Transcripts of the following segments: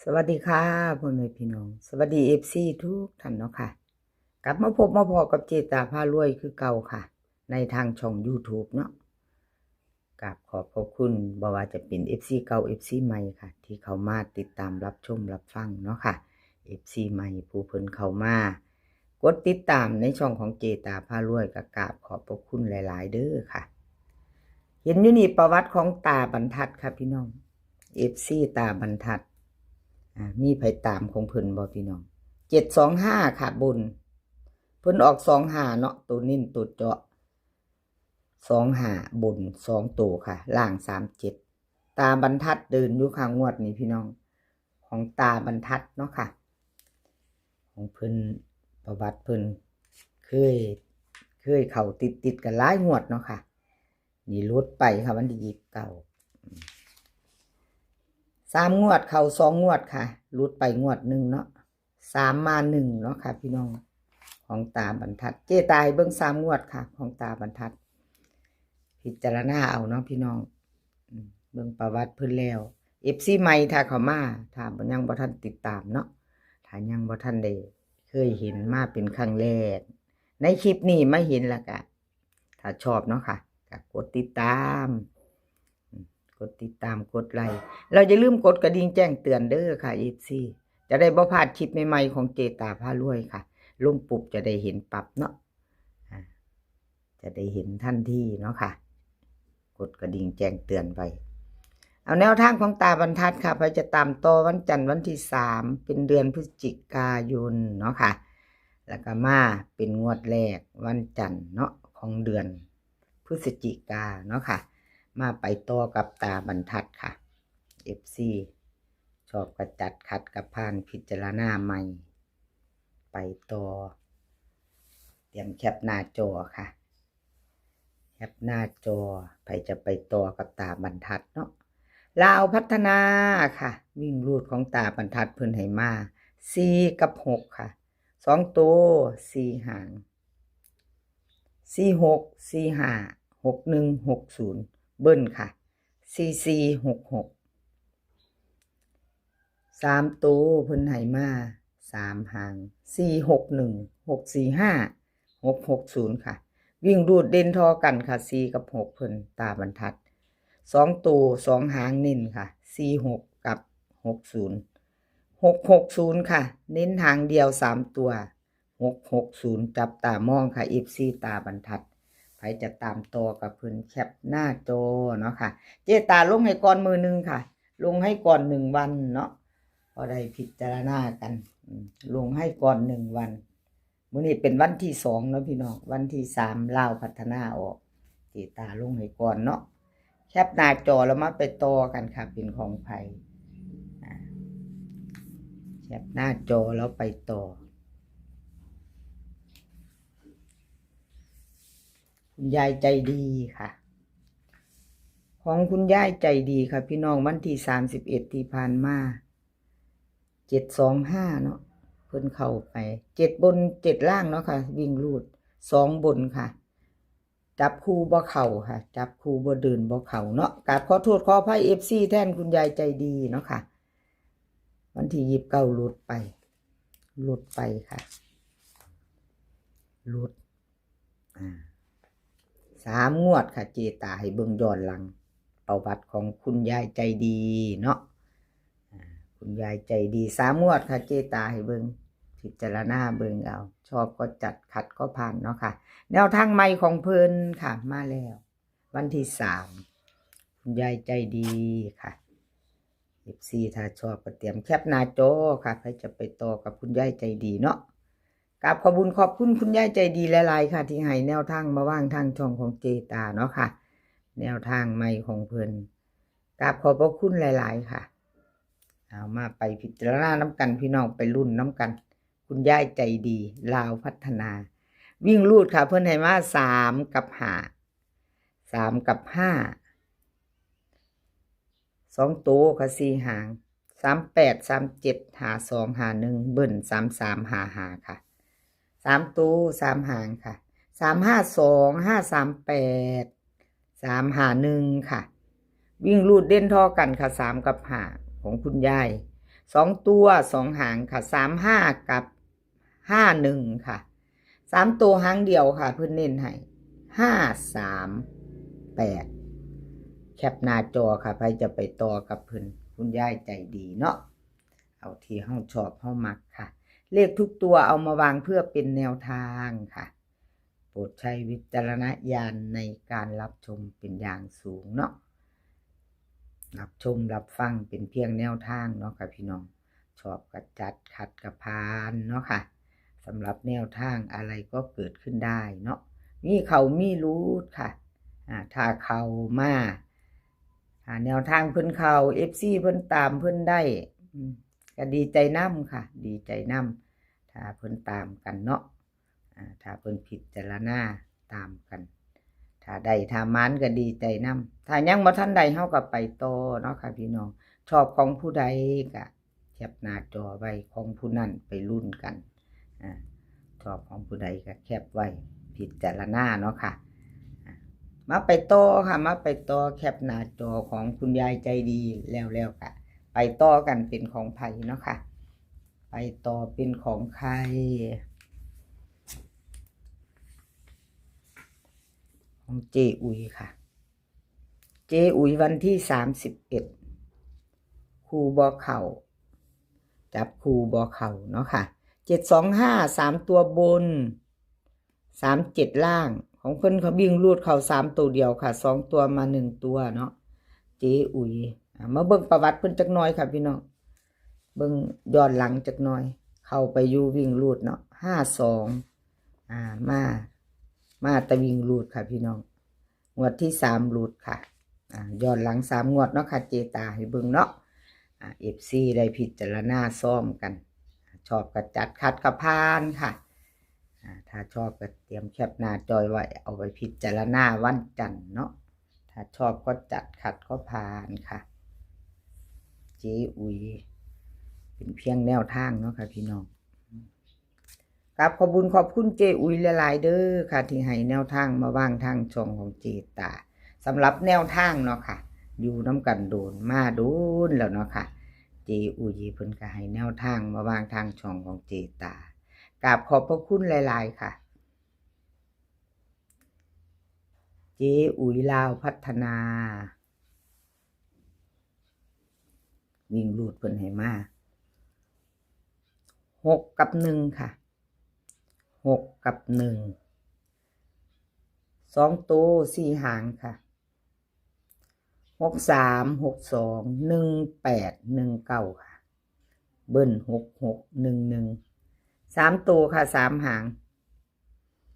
สวัสดีค่ะพ่อแม่พี่น้องสวัสดีFCทุกท่านเนาะค่ะกลับมาพบมาพอกับเจตาพารวยคือเก่าค่ะในทางช่อง YouTube เนาะกับขอบคุณบ่ว่าจะเป็น FC เก่า FC ใหม่ค่ะที่เข้ามาติดตามรับชมรับฟังเนาะค่ะ FC ใหม่ผู้เพิ่นเข้ามากดติดตามในช่องของเจตาพารวยก็กราบขอบคุณหลายๆเด้อค่ะเห็นอยู่นี่ประวัติของตาบรรทัดค่ะพี่น้อง FC ตาบรรทัดมีไผตามของเพิ่นบ่พี่น้อง725ค่ะบนเพิ่นออก25เนาะตัวนิ่นตัวเจาะ25บน2ตัวค่ะล่าง37ตาบรรทัดเดินอยู่ข้างงวดนี้พี่น้องของตาบรรทัดเนาะค่ะของเพิ่นประวัติเพิ่นเคยเข้าติดกันหลายงวดเนาะค่ะนี่ลดไปค่ะวันที่29 3 งวดเข้า2 งวดค่ะหลุดไปงวดหนึ่งเนาะ3 มา1เนาะค่ะพี่น้องของตาบรรทัดเจตายเบิ่ง3 งวดค่ะของตาบรรทัดพิจารณาเอาเนาะพี่น้องเบิ่งประวัติเพิ่นแล้ว FC ใหม่ถ้าเข้ามาถ้ายังบ่ทันติดตามเนาะถ้ายังบ่ทันได้เคยเห็นมาเป็นครั้งแรกในคลิปนี้มาเห็นแล้วก็ถ้าชอบเนาะค่ะก็กดติดตามกดไลค์เราอย่าลืมกดกระดิ่งแจ้งเตือนเด้อค่ะ FC จะได้บ่พลาดคลิปใหม่ๆของเจตาพารวยค่ะลงปุ๊บจะได้เห็นปับเนาะจะได้เห็นทันทีเนาะค่ะกดกระดิ่งแจ้งเตือนไปเอาแนวทางของตาบรรทัดค่ะไปจะตามต่อวันจันทร์วันที่3เป็นเดือนพฤศจิกายนเนาะค่ะแล้วก็มาเป็นงวดแรกวันจันทร์เนาะของเดือนพฤศจิกาเนาะค่ะมาไปต่อกับตาบรรทัดค่ะ FC ชอบกระจัดขัดกับพานพิจารณาใหม่ไปต่อเตรียมแคปหน้าจอค่ะแคปหน้าจอไปจะไปต่อกับตาบรรทัดเนาะลาวพัฒนาค่ะวิ่งรูดของตาบรรทัดเพิ่นให้มา4กับ6ค่ะ2ตัว4หาง46 45 61 60เบิ้ลค่ะ4466 3ตัวเพิ่นให้มา3หาง461 645 660ค่ะวิ่งรูดเด่นทอกันค่ะ4กับ6เพิ่นตาบรรทัด2ตัว2หางเน้นค่ะ46กับ60 660ค่ะเน้นหางเดียว3ตัว660จับตามองค่ะ FC ตาบรรทัดใครจะตามต่อกับเพิ่นแคปหน้าจอเนาะค่ะเจตาลงให้ก่อนมือนึงค่ะลงให้ก่อน1 วันเนาะพอได้พิจารณากันลงให้ก่อน1 วันมื้อนี้เป็นวันที่2แล้วพี่น้องวันที่3ลาวพัฒนาออกเจตาลงให้ก่อนเนาะแคปหน้าจอแล้วมาไปต่อกันค่ะเป็นของไผแคปหน้าจอแล้วไปต่อคุณยายใจดีค่ะของคุณยายใจดีค่ะพี่น้องวันที่31ที่ผ่านมา725เนาะเพิ่นเข้าไป7บน7ล่างเนาะค่ะวิ่งรูด2บนค่ะจับคู่บ่เข้าค่ะจับคู่บ่เดินบ่เข้าเนาะกราบขอโทษขออภัย FC แทนคุณยายใจดีเนาะค่ะวันที่29หลุดไปค่ะหลุด3 งวดค่ะเจตาให้เบิ่งย้อนหลังประวัติของคุณยายใจดีเนาะคุณยายใจดี3 งวดค่ะเจตาให้เบิ่งพิจารณาเบิ่งเอาชอบก็จัดขัดก็ผ่านเนาะค่ะแนวทางใหม่ของเพิ่นค่ะมาแล้ววันที่3คุณยายใจดีค่ะ FC ถ้าชอบก็เตรียมแคปหน้าจอค่ะใครจะไปต่อกับคุณยายใจดีเนาะกราบขอบคุณคุณยายใจดีหลายๆค่ะที่ให้แนวทางมาว่างทางช่องของเจตาเนาะค่ะแนวทางใหม่ของเพิ่นกราบขอบพระคุณหลายๆค่ะเอามาไปพิจารณาน้ำกันพี่น้องไปรุ่นน้ำกันคุณยายใจดีลาวพัฒนาวิ่งรูดค่ะเพิ่นให้มา3กับ5 3กับ5 2ตัวค่ะ4หาง38 37 52 51เบิ้ล33 55ค่ะ3ตัว3หางค่ะ352 538 351ค่ะวิ่งรูดเด่นทอกันค่ะ3กับ5ของคุณยาย 2 ตัว 2 หางค่ะ35กับ51ค่ะ3ตัวหางเดียวค่ะเพิ่นเน้นให้538แคปหน้าจอค่ะใครจะไปต่อกับเพิ่นคุณยายใจดีเนาะเอาที่เฮาชอบเฮามักค่ะเลขทุกตัวเอามาวางเพื่อเป็นแนวทางค่ะโปรดใช้วิจารณญาณในการรับชมเป็นอย่างสูงเนาะรับชมรับฟังเป็นเพียงแนวทางเนาะค่ะพี่น้องชอบกระจัดขัดกระพานเนาะค่ะสำหรับแนวทางอะไรก็เกิดขึ้นได้เนาะมีเขามีรูดค่ะถ้าเขามาแนวทางเพิ่นเขา FC เพิ่นตามเพิ่นได้ก็ดีใจนำค่ะดีใจนำถ้าเพิ่นตามกันเนาะถ้าเพิ่นพิจารณาตามกันถ้าได้ถ้ามันก็ดีใจนำถ้ายังบ่ทันใดเฮาก็ไปต่อเนาะค่ะพี่น้องชอบของผู้ใดก็แคปหน้าจอไว้ของผู้นั้นไปลุ้นกันชอบของผู้ใดก็แคปไว้พิจารณาเนาะค่ะมาไปต่อค่ะมาไปต่อแคปหน้าจอของคุณยายใจดีแล้วค่ะไปต่อกันเป็นของไผเนาะค่ะไปต่อเป็นของใครของเจอุ๋ยค่ะเจอุ๋ยวันที่31คูบ่เข้าจับคูบ่เข้าเนาะค่ะ725 3ตัวบน37ล่างของเพิ่นเขาบิ่งรูดเข้า3ตัวเดียวค่ะ2ตัวมา1ตัวเนาะเจอุ๋ยมาเบิ่งประวัติเพิ่นจักหน่อยค่ะพี่น้องเบิ่งย้อนหลังจักหน่อยเข้าไปอยู่วิ่งรูดเนาะ52มาตะวิ่งรูดค่ะพี่น้องงวดที่3รูดค่ะย้อนหลัง3งวดเนาะค่ะเจตาให้เบิ่งเนาะFC ได้พิจารณาซ่อมกันชอบก็จัดขัดก็ผ่านค่ะถ้าชอบก็เตรียมแคปหน้าจอยไว้เอาไว้พิจารณาวันจันทร์เนาะถ้าชอบก็จัดขัดก็ผ่านค่ะเจอุ๋ยเป็นเพียงแนวทางเนาะค่ะพี่น้องครับขอบคุณเจอุ๋ยหลายๆเด้อค่ะที่ให้แนวทางมาวางทางช่องของเจตาสำหรับแนวทางเนาะค่ะอยู่น้ำกันโดนมาโดนแล้วเนาะค่ะเจอุ๋ยเพิ่นก็ให้แนวทางมาวางทางช่องของเจตากราบขอบพระคุณหลายๆค่ะเจอุ๋ยลาวพัฒนาวิ่งรูดเพิ่นให้มา6 กับ 1ค่ะ6 กับ 1 2ตัว4หางค่ะ63 62 18 19ค่ะเบิ้ล66 11 3ตัวค่ะ3หาง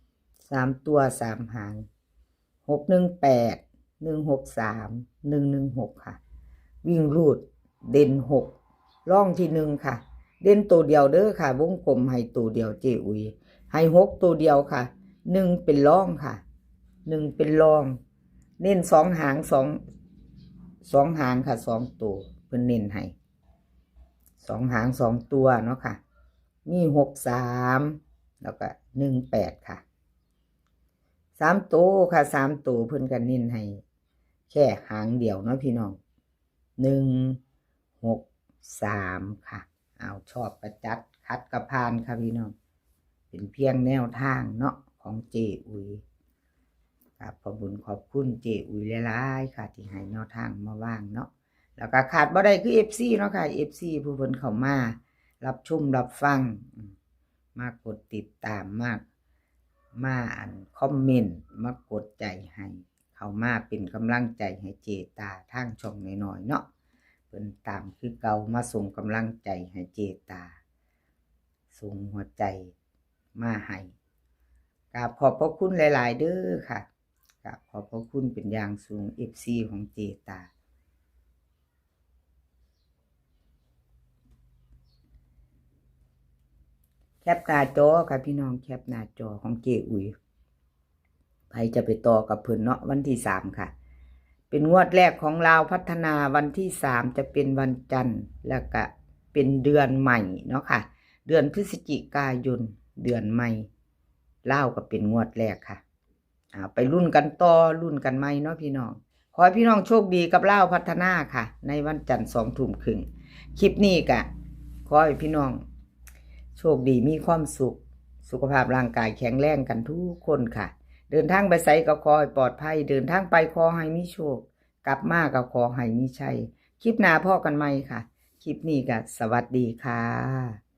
3ตัว3หาง618 163 116ค่ะวิ่งรูดเด่น6ร่องที่1ค่ะเด่นตัวเดียวเด้อค่ะวงกลมให้ตัวเดียวเจอุ๋ยให้6ตัวเดียวค่ะ1เป็นร่องค่ะ1เป็นรองเน้น2หาง2หางค่ะ2ตัวเพิ่นเน้นให้2หาง2ตัวเนาะค่ะมี63แล้วก็18ค่ะ3ตัวค่ะ3ตัวเพิ่นก็เน้นให้แค่หางเดียวเนาะพี่น้อง163ค่ะเอาชอบประจัดคัดกระพานค่ะพี่น้องเป็นเพียงแนวทางเนาะของเจอุ๋ยครับขอบคุณเจอุ๋ยหลายๆค่ะที่ให้แนวทางมาว่างเนาะแล้วก็ขาดบ่ได้คือ FC เนาะค่ะ FC ผู้เพิ่นเข้ามารับชมรับฟังมากดติดตามมาอ่านคอมเมนต์มากดใจให้เข้ามาเป็นกำลังใจให้เจตาทางช่องน้อยๆเนาะเพิ่นตามคือเก่ามาส่งกำลังใจให้เจตาส่งหัวใจมาให้กราบขอบพระคุณหลายๆเด้อค่ะกราบขอบพระคุณเป็นอย่างสูง FC ของเจตาแคปหน้าจอค่ะพี่น้องแคปหน้าจอของเจอุ๋ยใครจะไปต่อกับเพิ่นเนาะวันที่3ค่ะเป็นงวดแรกของลาวพัฒนาวันที่3จะเป็นวันจันทร์แล้วก็เป็นเดือนใหม่เนาะค่ะเดือนพฤศจิกายนเดือนใหม่ลาวก็เป็นงวดแรกค่ะไปรุ่นกันต่อรุ่นกันใหม่เนาะพี่น้องขอให้พี่น้องโชคดีกับลาวพัฒนาค่ะในวันจันทร์20:30คลิปนี้ก็ ขอให้พี่น้องโชคดีมีความสุขสุขภาพร่างกายแข็งแรงกันทุกคนค่ะเดินทางไปไสก็ขอให้ปลอดภัยเดินทางไปขอให้มีโชคกลับมาก็ขอให้มีชัยคลิปหน้าพ่อกันใหม่ค่ะคลิปนี้ก็สวัสดีค่ะ